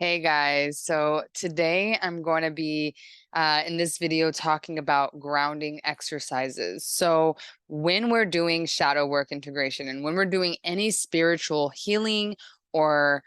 Hey guys, so today I'm going to be in this video talking about grounding exercises. So, when we're doing shadow work integration and when we're doing any spiritual healing or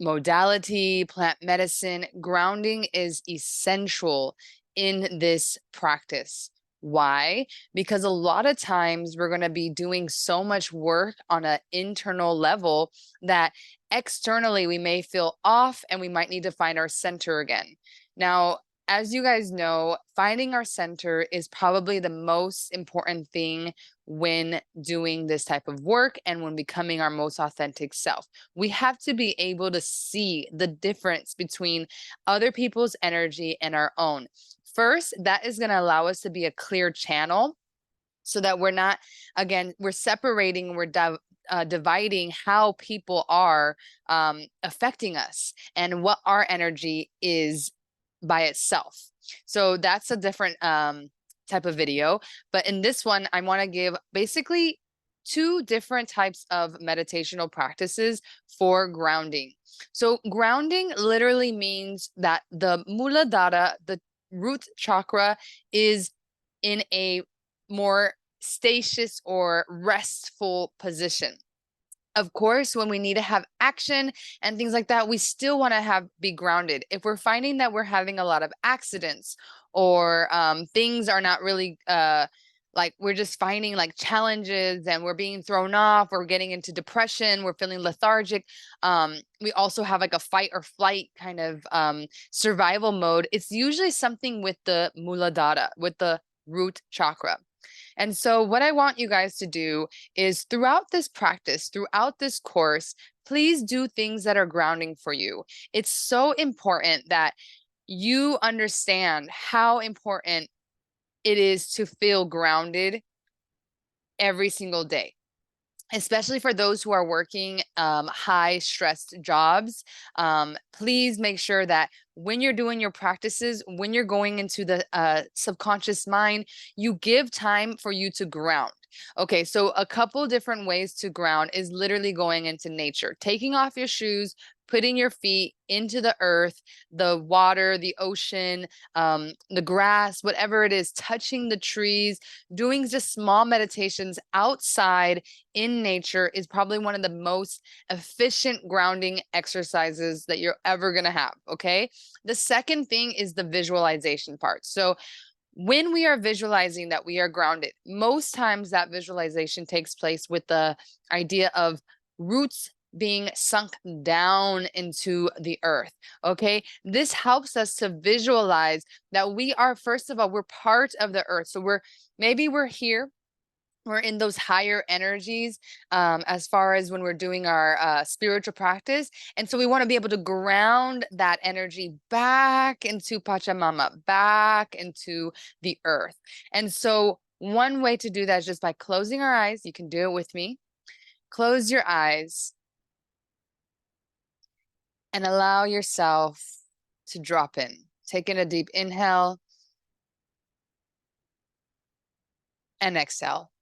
modality, plant medicine, grounding is essential in this practice. Why? Because a lot of times we're going to be doing so much work on an internal level that externally we may feel off and we might need to find our center again. Now, as you guys know, finding our center is probably the most important thing when doing this type of work and when becoming our most authentic self. We have to be able to see the difference between other people's energy and our own. First, that is going to allow us to be a clear channel so that we're not, again, we're separating, dividing how people are affecting us and what our energy is by itself. So that's a different type of video. But in this one, I want to give basically two different types of meditational practices for grounding. So grounding literally means that the Muladhara, the root chakra, is in a more spacious or restful position. Of course, when we need to have action and things like that, we still want to be grounded. If we're finding that we're having a lot of accidents or things are not really like we're just finding like challenges and we're being thrown off, we're getting into depression, we're feeling lethargic. We also have like a fight or flight kind of survival mode. It's usually something with the Muladhara, with the root chakra. And so, what I want you guys to do is throughout this practice, throughout this course, please do things that are grounding for you. It's so important that you understand how important it is to feel grounded every single day, especially for those who are working high stressed jobs. Please make sure that when you're doing your practices, when you're going into the subconscious mind, you give time for you to ground. Okay, so a couple different ways to ground is literally going into nature, taking off your shoes, putting your feet into the earth, the water, the ocean, the grass, whatever it is, touching the trees, doing just small meditations outside in nature is probably one of the most efficient grounding exercises that you're ever going to have. Okay. The second thing is the visualization part. So, when we are visualizing that we are grounded, most times that visualization takes place with the idea of roots being sunk down into the earth. Okay. This helps us to visualize that we are, first of all, we're part of the earth. So, maybe we're here, we're in those higher energies as far as when we're doing our spiritual practice. And so we want to be able to ground that energy back into Pachamama, back into the earth. And so one way to do that is just by closing our eyes. You can do it with me. Close your eyes and allow yourself to drop in. Take in a deep inhale and exhale.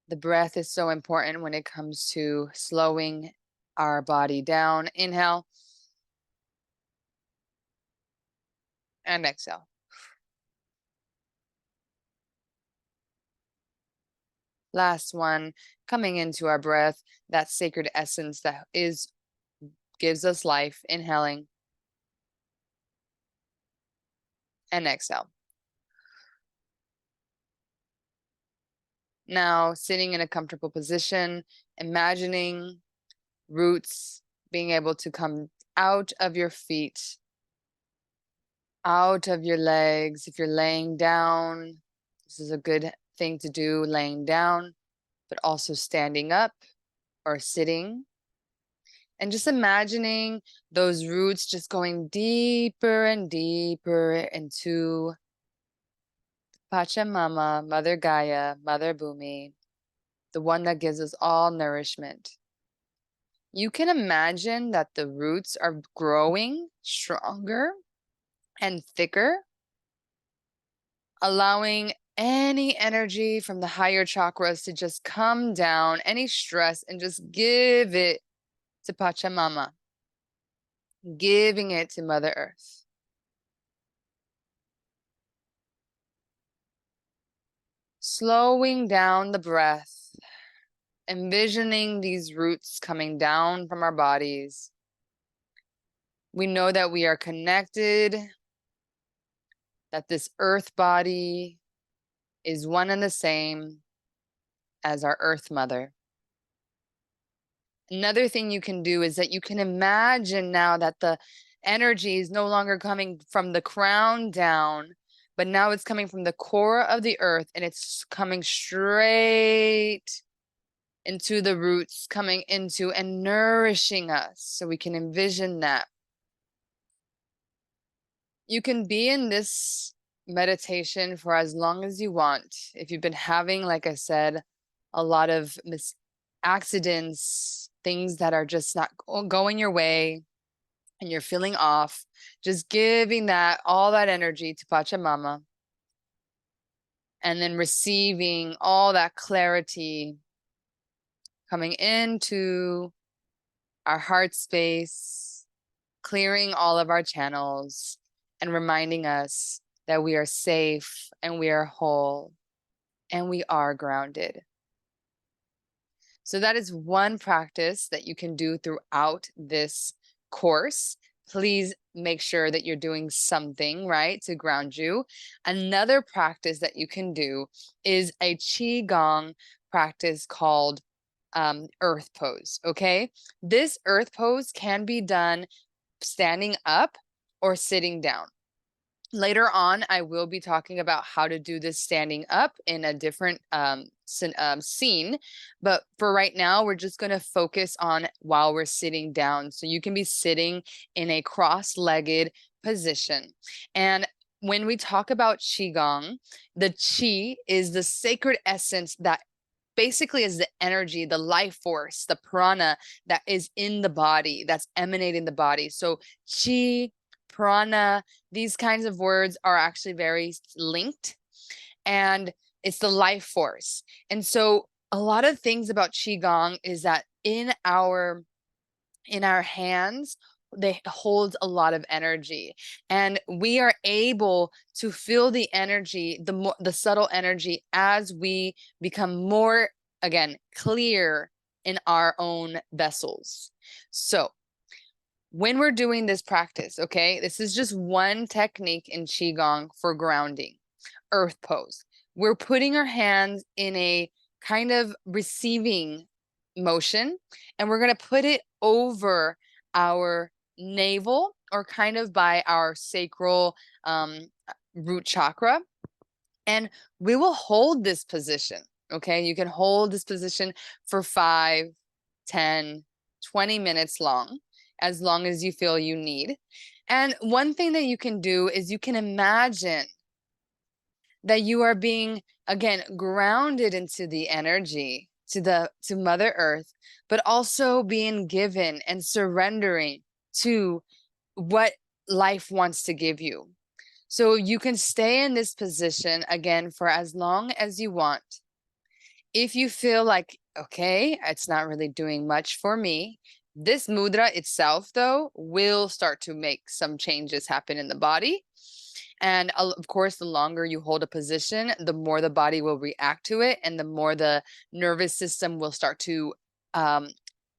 The breath is so important when it comes to slowing our body down. Inhale and exhale. Last one, coming into our breath, that sacred essence that is gives us life. Inhaling and exhale. Now, sitting in a comfortable position, imagining roots being able to come out of your feet, out of your legs. If you're laying down, this is a good thing to do, laying down, but also standing up or sitting. And just imagining those roots just going deeper and deeper into Pachamama, Mother Gaia, Mother Bhumi, the one that gives us all nourishment. You can imagine that the roots are growing stronger and thicker, allowing any energy from the higher chakras to just come down, any stress, and just give it to Pachamama, giving it to Mother Earth. Slowing down the breath, envisioning these roots coming down from our bodies. We know that we are connected, that this earth body is one and the same as our Earth Mother. Another thing you can do is that you can imagine now that the energy is no longer coming from the crown down, but now it's coming from the core of the earth and it's coming straight into the roots, coming into and nourishing us. So we can envision that. You can be in this meditation for as long as you want. If you've been having, like I said, a lot of accidents, things that are just not going your way, and you're feeling off, just giving that all that energy to Pachamama, and then receiving all that clarity coming into our heart space, clearing all of our channels, and reminding us that we are safe and we are whole and we are grounded. So that is one practice that you can do throughout this course. Please make sure that you're doing something, right, to ground you. Another practice that you can do is a Qigong practice called earth pose, okay? This earth pose can be done standing up or sitting down. Later on, I will be talking about how to do this standing up in a different scene. But for right now, we're just going to focus on while we're sitting down. So you can be sitting in a cross-legged position. And when we talk about Qigong, the Qi is the sacred essence that basically is the energy, the life force, the prana that is in the body, that's emanating the body. So Qi, prana, these kinds of words are actually very linked, and it's the life force. And so a lot of things about Qigong is that in our hands, they hold a lot of energy, and we are able to feel the energy, the subtle energy, as we become more, again, clear in our own vessels. So when we're doing this practice, okay, this is just one technique in Qigong for grounding, earth pose. We're putting our hands in a kind of receiving motion, and we're going to put it over our navel, or kind of by our sacral root chakra. And we will hold this position, okay? You can hold this position for 5, 10, 20 minutes long as you feel you need. And one thing that you can do is you can imagine that you are being, again, grounded into the energy, to Mother Earth, but also being given and surrendering to what life wants to give you. So you can stay in this position again for as long as you want. If you feel like, okay, it's not really doing much for me, this mudra itself, though, will start to make some changes happen in the body. And of course, the longer you hold a position, the more the body will react to it, and the more the nervous system will start to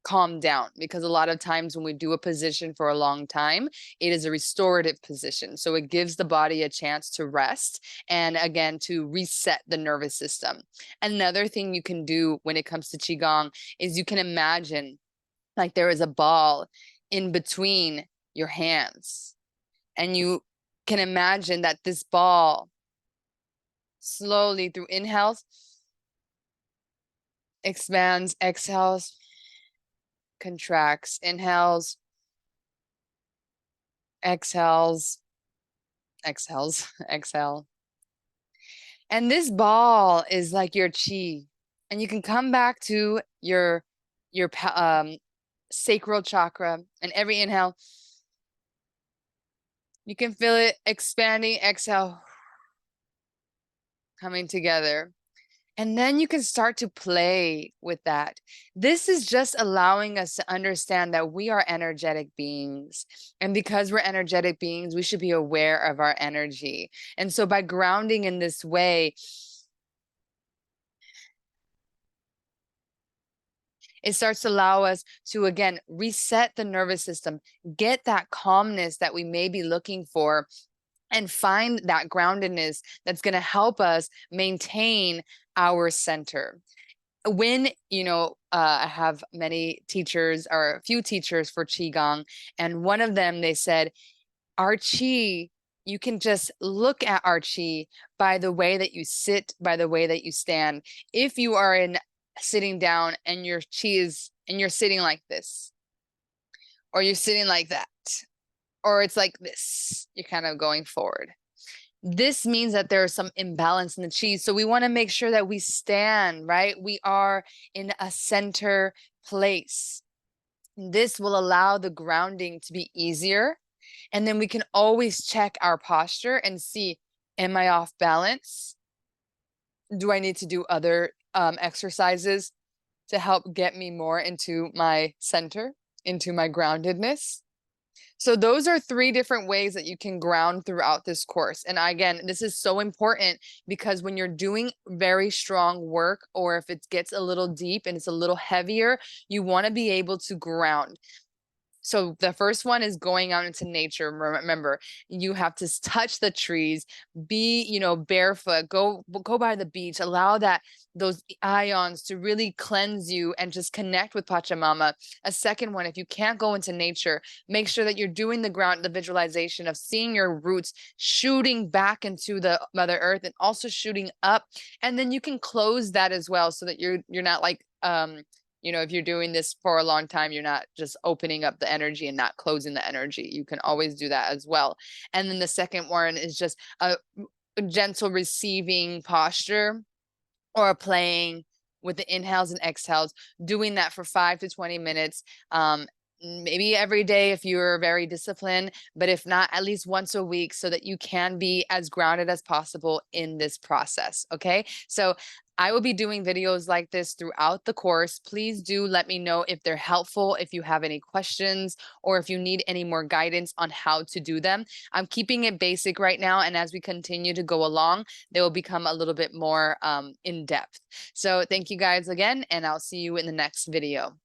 calm down. Because a lot of times when we do a position for a long time, it is a restorative position. So it gives the body a chance to rest and, again, to reset the nervous system. Another thing you can do when it comes to Qigong is you can imagine like there is a ball in between your hands, and you can imagine that this ball slowly, through inhales, expands, exhales, contracts, inhales, exhales, exhale. And this ball is like your chi, and you can come back to your sacral chakra, and every inhale you can feel it expanding. Exhale, coming together. And then you can start to play with that. This is just allowing us to understand that we are energetic beings. And because we're energetic beings, we should be aware of our energy. And so by grounding in this way, it starts to allow us to, again, reset the nervous system, get that calmness that we may be looking for, and find that groundedness that's going to help us maintain our center. When, I have many teachers or a few teachers for Qigong, and one of them, they said, our Qi, you can just look at our Qi by the way that you sit, by the way that you stand. If you are in sitting down and your Qi is, and you're sitting like this, or you're sitting like that, or it's like this, you're kind of going forward. This means that there is some imbalance in the chi. So we want to make sure that we stand, right? We are in a center place. This will allow the grounding to be easier. And then we can always check our posture and see, am I off balance? Do I need to do other exercises to help get me more into my center, into my groundedness? So those are 3 different ways that you can ground throughout this course. And again, this is so important because when you're doing very strong work, or if it gets a little deep and it's a little heavier, you want to be able to ground. So the first one is going out into nature. Remember, you have to touch the trees, be, barefoot, go by the beach, allow those ions to really cleanse you and just connect with Pachamama. A second one, if you can't go into nature, make sure that you're doing the visualization of seeing your roots shooting back into the Mother Earth and also shooting up. And then you can close that as well so that you're not like if you're doing this for a long time, you're not just opening up the energy and not closing the energy. You can always do that as well. And then the second one is just a gentle receiving posture, or playing with the inhales and exhales, doing that for 5 to 20 minutes. Maybe every day if you're very disciplined, but if not, at least once a week, so that you can be as grounded as possible in this process. Okay. So I will be doing videos like this throughout the course. Please do let me know if they're helpful, if you have any questions, or if you need any more guidance on how to do them. I'm keeping it basic right now. And as we continue to go along, they will become a little bit more in depth. So thank you guys again, and I'll see you in the next video.